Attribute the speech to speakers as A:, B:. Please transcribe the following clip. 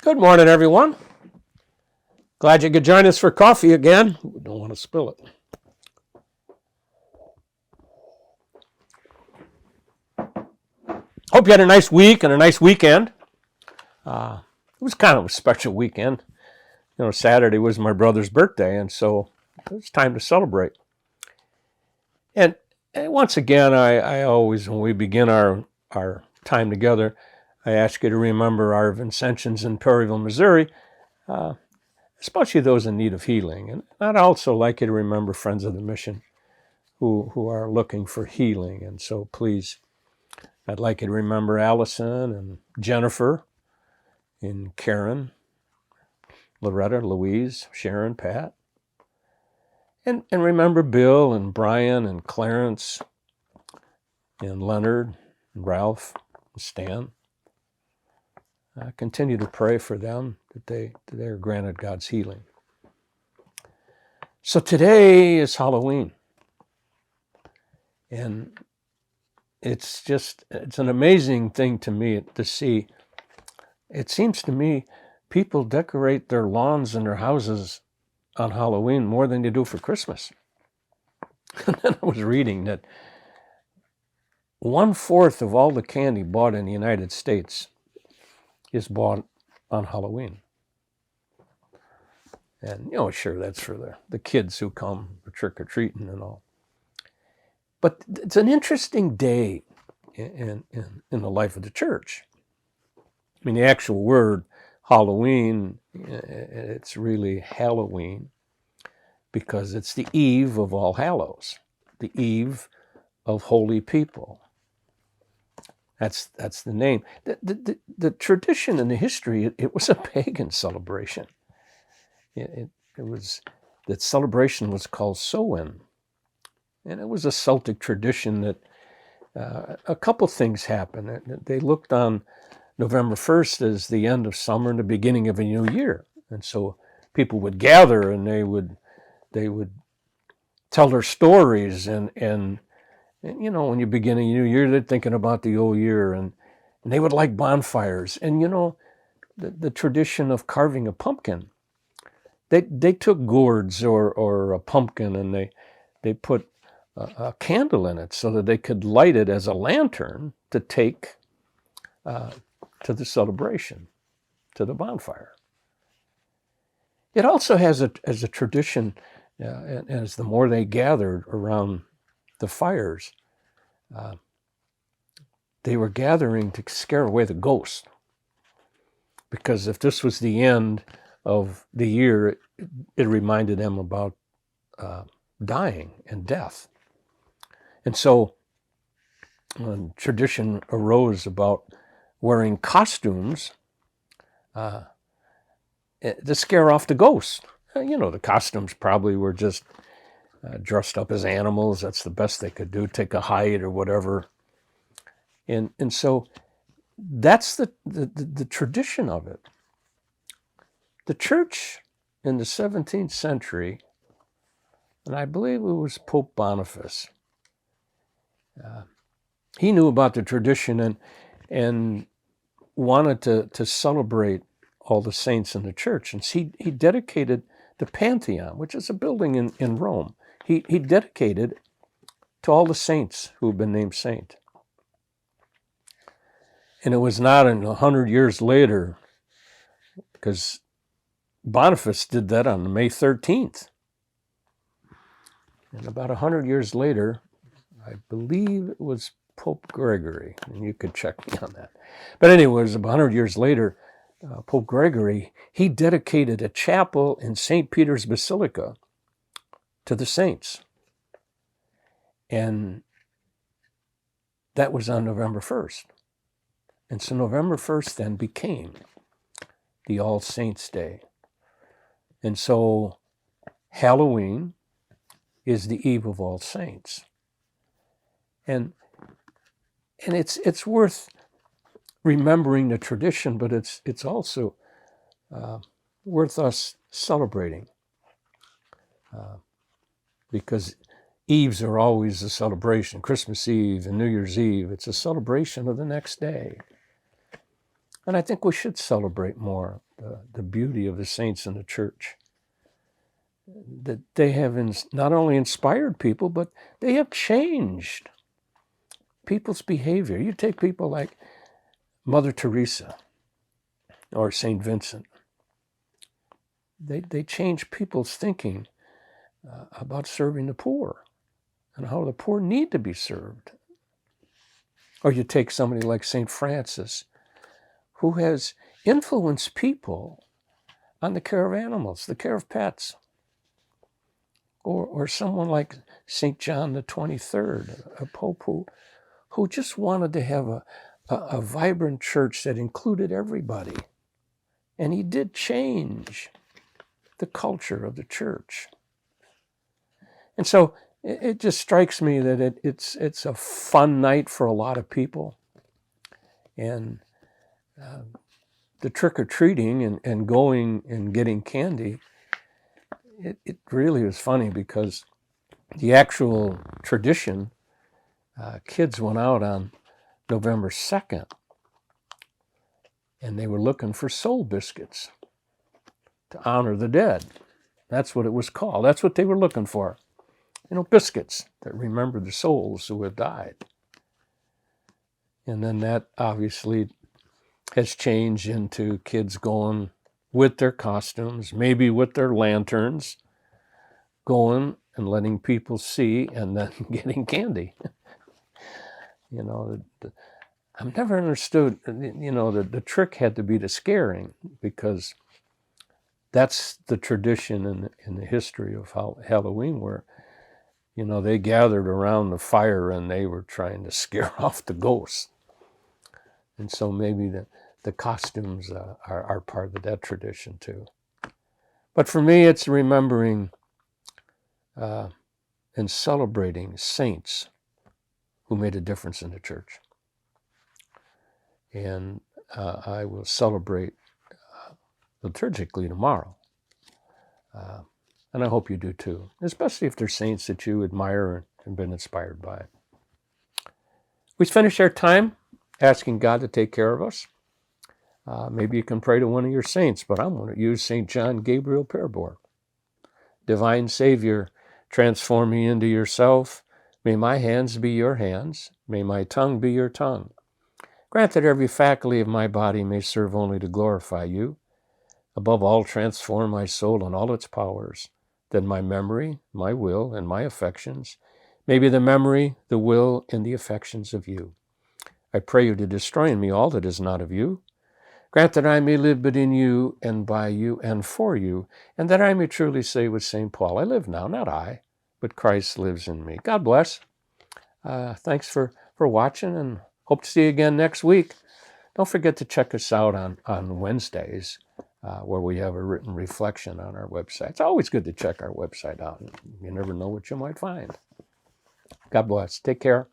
A: Good morning, everyone. Glad you could join us for coffee again. We don't want to spill it. Hope you had a nice week and a nice weekend. It was kind of a special weekend. Saturday was my brother's birthday, and so it was time to celebrate. And once again, I always, when we begin our time together, I ask you to remember our Vincentians in Perryville, Missouri, especially those in need of healing. And I'd also like you to remember friends of the mission who are looking for healing. And so please, I'd like you to remember Allison and Jennifer and Karen, Loretta, Louise, Sharon, Pat. And remember Bill and Brian and Clarence and Leonard and Ralph and Stan. Continue to pray for them that they are granted God's healing. So today is Halloween. And it's an amazing thing to me to see. It seems to me people decorate their lawns and their houses on Halloween more than they do for Christmas. And then I was reading that 1/4 of all the candy bought in the United States is bought on Halloween. And, sure, that's for the kids who come for trick-or-treating and all. But it's an interesting day in the life of the church. I mean, the actual word Halloween, it's really Halloween because it's the eve of All Hallows, the eve of holy people. That's the name. The tradition and the history, it was a pagan celebration. It was, that celebration was called Samhain. And it was a Celtic tradition that a couple things happened. They looked on November 1st as the end of summer and the beginning of a new year. And so people would gather and they would tell their stories. And when you begin a new year, they're thinking about the old year. And they would light bonfires. And, the tradition of carving a pumpkin. They took gourds or a pumpkin and they put a candle in it so that they could light it as a lantern to take to the celebration, to the bonfire. It also has as a tradition, as the more they gathered around the fires, they were gathering to scare away the ghosts. Because if this was the end of the year, it reminded them about dying and death. And so tradition arose about wearing costumes to scare off the ghosts. The costumes probably were just dressed up as animals. That's the best they could do, take a hide or whatever. And so that's the tradition of it. The church in the 17th century, and I believe it was Pope Boniface, he knew about the tradition and wanted to celebrate all the saints in the church. And he dedicated the Pantheon, which is a building in Rome. He dedicated to all the saints who have been named saint. And it was not in 100 years later, because Boniface did that on May 13th. And about 100 years later, I believe it was Pope Gregory, and you could check me on that. But anyways, about 100 years later, Pope Gregory, he dedicated a chapel in St. Peter's Basilica to the saints. And that was on November 1st. And so November 1st then became the All Saints' Day. And so Halloween is the eve of All Saints. And it's worth remembering the tradition, but it's also worth us celebrating because Eves are always a celebration. Christmas Eve and New Year's Eve, it's a celebration of the next day. And I think we should celebrate more the beauty of the saints in the church. That they have not only inspired people, but they have changed people's behavior. You take people like Mother Teresa or St. Vincent. They change people's thinking about serving the poor and how the poor need to be served. Or you take somebody like St. Francis, who has influenced people on the care of animals, the care of pets. Or someone like St. John the 23rd, a pope who just wanted to have a vibrant church that included everybody. And he did change the culture of the church. And so it just strikes me that it's a fun night for a lot of people. And the trick-or-treating and going and getting candy, it really was funny because the actual tradition, kids went out on November 2nd and they were looking for soul biscuits to honor the dead. That's what it was called. That's what they were looking for. Biscuits that remember the souls who had died. And then that obviously has changed into kids going with their costumes, maybe with their lanterns, going and letting people see and then getting candy. I've never understood, the trick had to be the scaring, because that's the tradition in the history of Halloween, where, they gathered around the fire and they were trying to scare off the ghosts. And so maybe the costumes are part of that tradition too. But for me, it's remembering and celebrating saints who made a difference in the church. And I will celebrate liturgically tomorrow. And I hope you do too, especially if they're saints that you admire and been inspired by. We finish our time asking God to take care of us. Maybe you can pray to one of your saints, but I'm going to use St. John Gabriel Perbor. Divine Savior, transform me into yourself. May my hands be your hands. May my tongue be your tongue. Grant that every faculty of my body may serve only to glorify you. Above all, transform my soul and all its powers. Then my memory, my will, and my affections may be the memory, the will, and the affections of you. I pray you to destroy in me all that is not of you. Grant that I may live but in you and by you and for you, and that I may truly say with St. Paul, I live now, not I, but Christ lives in me. God bless. Thanks for watching, and hope to see you again next week. Don't forget to check us out on Wednesdays, where we have a written reflection on our website. It's always good to check our website out. You never know what you might find. God bless. Take care.